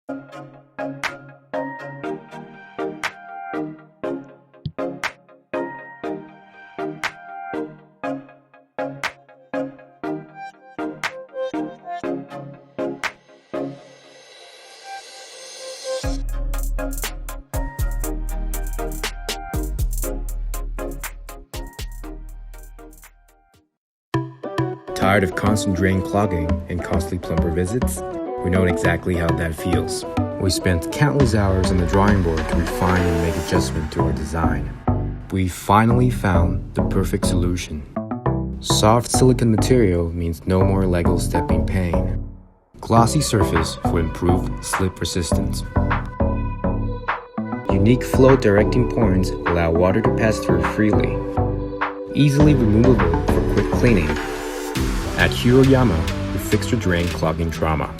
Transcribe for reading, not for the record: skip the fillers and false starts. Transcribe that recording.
Tired of constant drain clogging and costly plumber visits? We know exactly how that feels. We spent countless hours on the drawing board to refine and make adjustments to our design. We finally found the perfect solution. Soft silicone material means no more Lego stepping pain. Glossy surface for improved slip resistance. Unique flow directing points allow water to pass through freely. Easily removable for quick cleaning. At HUROYAMA, we fix your drain clogging trauma.